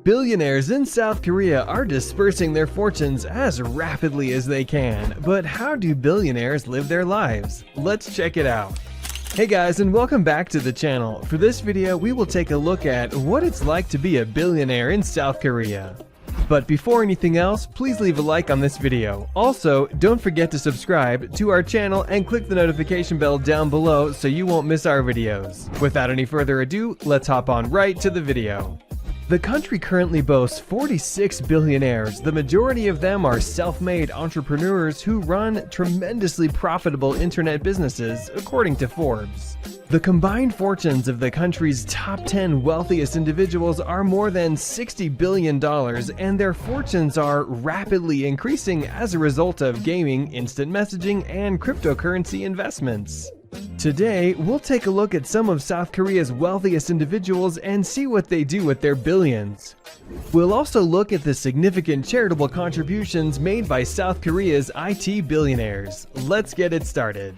Billionaires in South Korea are dispersing their fortunes as rapidly as they can, but how do billionaires live their lives? Let's check it out. Hey guys, and welcome back to the channel. For this video, we will take a look at what it's like to be a billionaire in South Korea. But before anything else, please leave a like on this video. Also, don't forget to subscribe to our channel and click the notification bell down below so you won't miss our videos. Without any further ado, let's hop on right to the video. The country currently boasts 46 billionaires. The majority of them are self-made entrepreneurs who run tremendously profitable internet businesses, according to Forbes. The combined fortunes of the country's top 10 wealthiest individuals are more than $60 billion, and their fortunes are rapidly increasing as a result of gaming, instant messaging, and cryptocurrency investments. Today, we'll take a look at some of South Korea's wealthiest individuals and see what they do with their billions. We'll also look at the significant charitable contributions made by South Korea's IT billionaires. Let's get it started.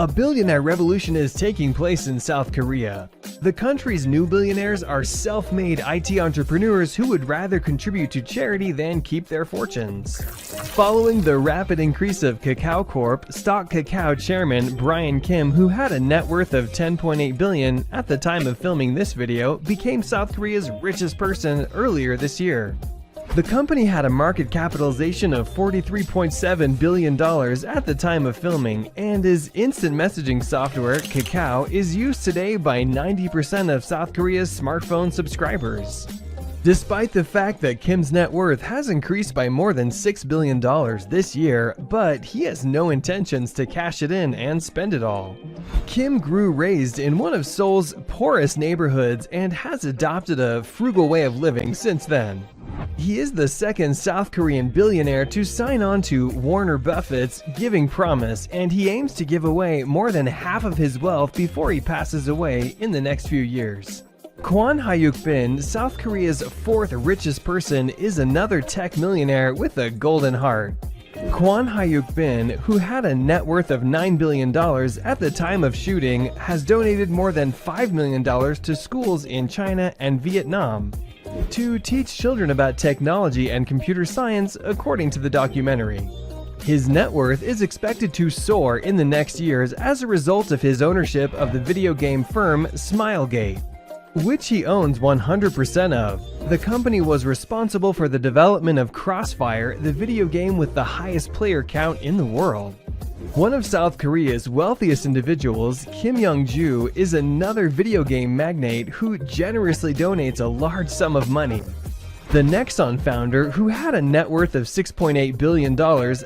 A billionaire revolution is taking place in South Korea. The country's new billionaires are self-made IT entrepreneurs who would rather contribute to charity than keep their fortunes. Following the rapid increase of Kakao Corp, Stock Kakao chairman Brian Kim, who had a net worth of $10.8 billion at the time of filming this video, became South Korea's richest person earlier this year. The company had a market capitalization of $43.7 billion at the time of filming, and his instant messaging software, Kakao, is used today by 90% of South Korea's smartphone subscribers. Despite the fact that Kim's net worth has increased by more than $6 billion this year, but he has no intentions to cash it in and spend it all. Kim grew raised in one of Seoul's poorest neighborhoods and has adopted a frugal way of living since then. He is the second South Korean billionaire to sign on to Warren Buffett's Giving Promise, and he aims to give away more than half of his wealth before he passes away in the next few years. Kwon Hyuk-bin, South Korea's fourth richest person, is another tech millionaire with a golden heart. Kwon Hyuk-bin, who had a net worth of $9 billion at the time of shooting, has donated more than $5 million to schools in China and Vietnam to teach children about technology and computer science, according to the documentary. His net worth is expected to soar in the next years as a result of his ownership of the video game firm Smilegate, which he owns 100% of. The company was responsible for the development of Crossfire, the video game with the highest player count in the world. One of South Korea's wealthiest individuals, Kim Young-ju, is another video game magnate who generously donates a large sum of money. The Nexon founder, who had a net worth of $6.8 billion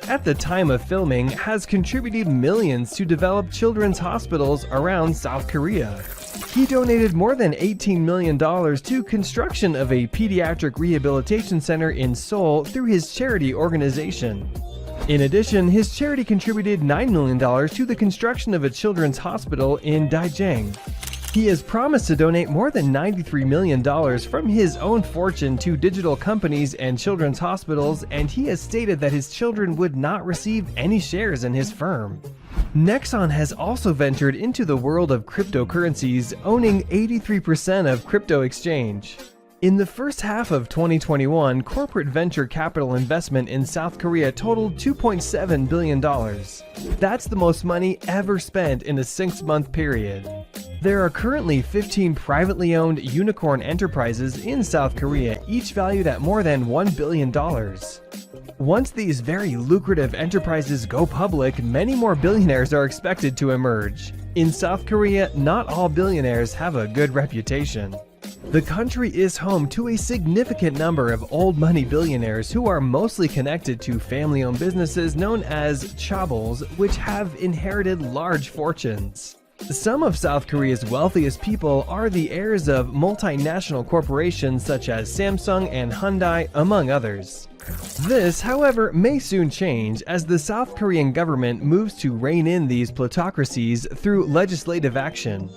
at the time of filming, has contributed millions to develop children's hospitals around South Korea. He donated more than $18 million to construction of a pediatric rehabilitation center in Seoul through his charity organization. In addition, his charity contributed $9 million to the construction of a children's hospital in Daejeon. He has promised to donate more than $93 million from his own fortune to digital companies and children's hospitals, and he has stated that his children would not receive any shares in his firm. Nexon has also ventured into the world of cryptocurrencies, owning 83% of Crypto Exchange. In the first half of 2021, corporate venture capital investment in South Korea totaled $2.7 billion. That's the most money ever spent in a 6-month period. There are currently 15 privately owned unicorn enterprises in South Korea, each valued at more than $1 billion. Once these very lucrative enterprises go public, many more billionaires are expected to emerge. In South Korea, not all billionaires have a good reputation. The country is home to a significant number of old money billionaires who are mostly connected to family-owned businesses known as chaebols, which have inherited large fortunes. Some of South Korea's wealthiest people are the heirs of multinational corporations such as Samsung and Hyundai, among others. This, however, may soon change as the South Korean government moves to rein in these plutocracies through legislative action.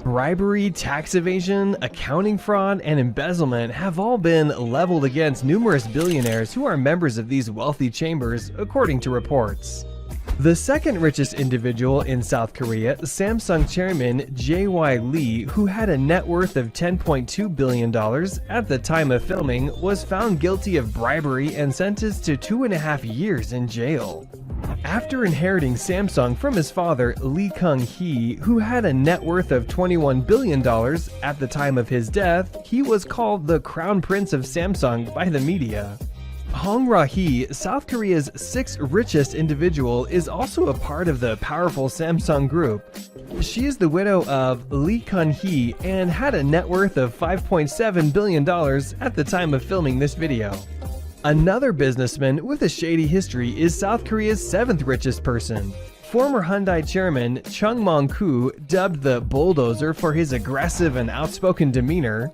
Bribery, tax evasion, accounting fraud, and embezzlement have all been leveled against numerous billionaires who are members of these wealthy chambers, according to reports. The second richest individual in South Korea, Samsung chairman J.Y. Lee, who had a net worth of $10.2 billion at the time of filming, was found guilty of bribery and sentenced to 2.5 years in jail. After inheriting Samsung from his father, Lee Kung-hee, who had a net worth of $21 billion at the time of his death, he was called the Crown Prince of Samsung by the media. Hong Ra-hee, South Korea's sixth richest individual, is also a part of the powerful Samsung group. She is the widow of Lee Kun-hee and had a net worth of $5.7 billion at the time of filming this video. Another businessman with a shady history is South Korea's seventh richest person. Former Hyundai chairman Chung Mong-koo, dubbed the bulldozer for his aggressive and outspoken demeanor,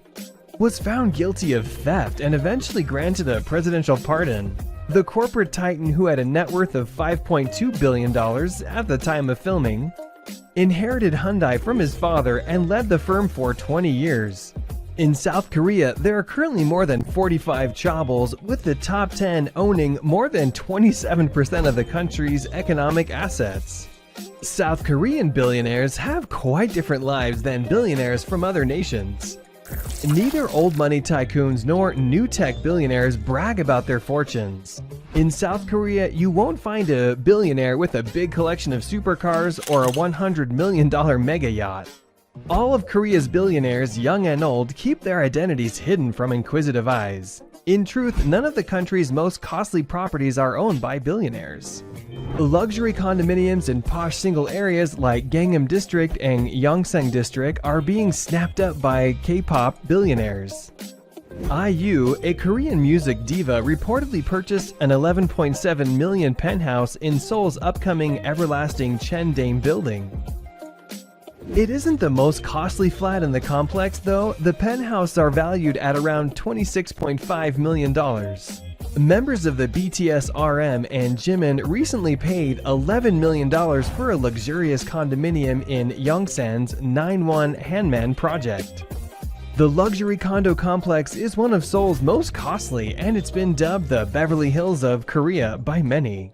was found guilty of theft and eventually granted a presidential pardon. The corporate titan, who had a net worth of $5.2 billion at the time of filming, inherited Hyundai from his father and led the firm for 20 years. In South Korea, there are currently more than 45 chaebols, with the top 10 owning more than 27% of the country's economic assets. South Korean billionaires have quite different lives than billionaires from other nations. Neither old money tycoons nor new tech billionaires brag about their fortunes. In South Korea, you won't find a billionaire with a big collection of supercars or a $100 million mega yacht. All of Korea's billionaires, young and old, keep their identities hidden from inquisitive eyes. In truth, none of the country's most costly properties are owned by billionaires. Luxury condominiums in posh single areas like Gangnam District and Yongsan District are being snapped up by K-pop billionaires. IU, a Korean music diva, reportedly purchased an $11.7 million penthouse in Seoul's upcoming everlasting Cheondam building. It isn't the most costly flat in the complex, though. The penthouses are valued at around $26.5 million. Members of the BTS RM and Jimin recently paid $11 million for a luxurious condominium in Yongsan's 9-1 Hanman project. The luxury condo complex is one of Seoul's most costly, and it's been dubbed the Beverly Hills of Korea by many.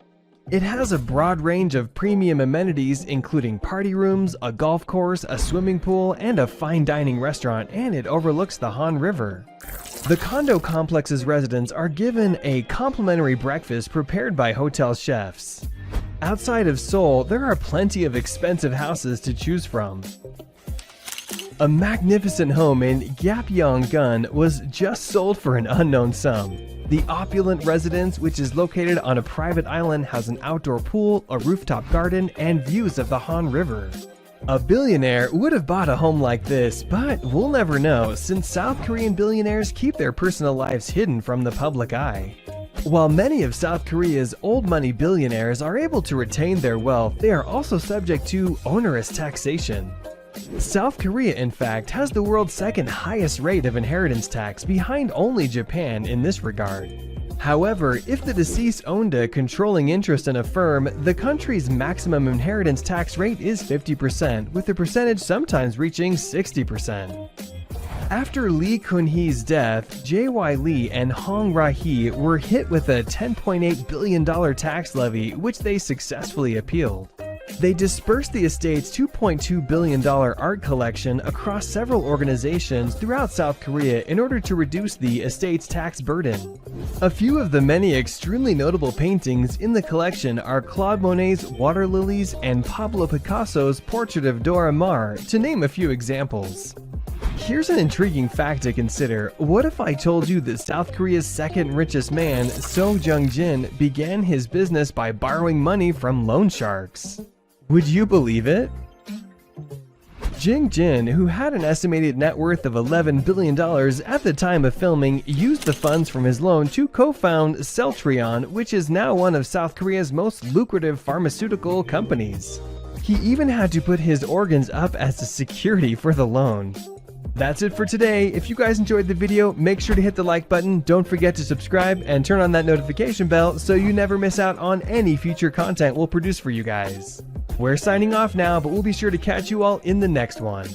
It has a broad range of premium amenities, including party rooms, a golf course, a swimming pool, and a fine dining restaurant, and it overlooks the Han River. The condo complex's residents are given a complimentary breakfast prepared by hotel chefs. Outside of Seoul, there are plenty of expensive houses to choose from. A magnificent home in Gapyeong-gun was just sold for an unknown sum. The opulent residence, which is located on a private island, has an outdoor pool, a rooftop garden, and views of the Han River. A billionaire would have bought a home like this, but we'll never know, since South Korean billionaires keep their personal lives hidden from the public eye. While many of South Korea's old money billionaires are able to retain their wealth, they are also subject to onerous taxation. South Korea, in fact, has the world's second highest rate of inheritance tax, behind only Japan in this regard. However, if the deceased owned a controlling interest in a firm, the country's maximum inheritance tax rate is 50%, with the percentage sometimes reaching 60%. After Lee Kun-hee's death, J.Y. Lee and Hong Ra-hee were hit with a $10.8 billion tax levy, which they successfully appealed. They dispersed the estate's $2.2 billion art collection across several organizations throughout South Korea in order to reduce the estate's tax burden. A few of the many extremely notable paintings in the collection are Claude Monet's Water Lilies and Pablo Picasso's Portrait of Dora Maar, to name a few examples. Here's an intriguing fact to consider. What if I told you that South Korea's second richest man, So Jung-jin, began his business by borrowing money from loan sharks? Would you believe it? Jung-jin, who had an estimated net worth of $11 billion at the time of filming, used the funds from his loan to co-found Celltrion, which is now one of South Korea's most lucrative pharmaceutical companies. He even had to put his organs up as a security for the loan. That's it for today. If you guys enjoyed the video, make sure to hit the like button, don't forget to subscribe, and turn on that notification bell so you never miss out on any future content we'll produce for you guys. We're signing off now, but we'll be sure to catch you all in the next one.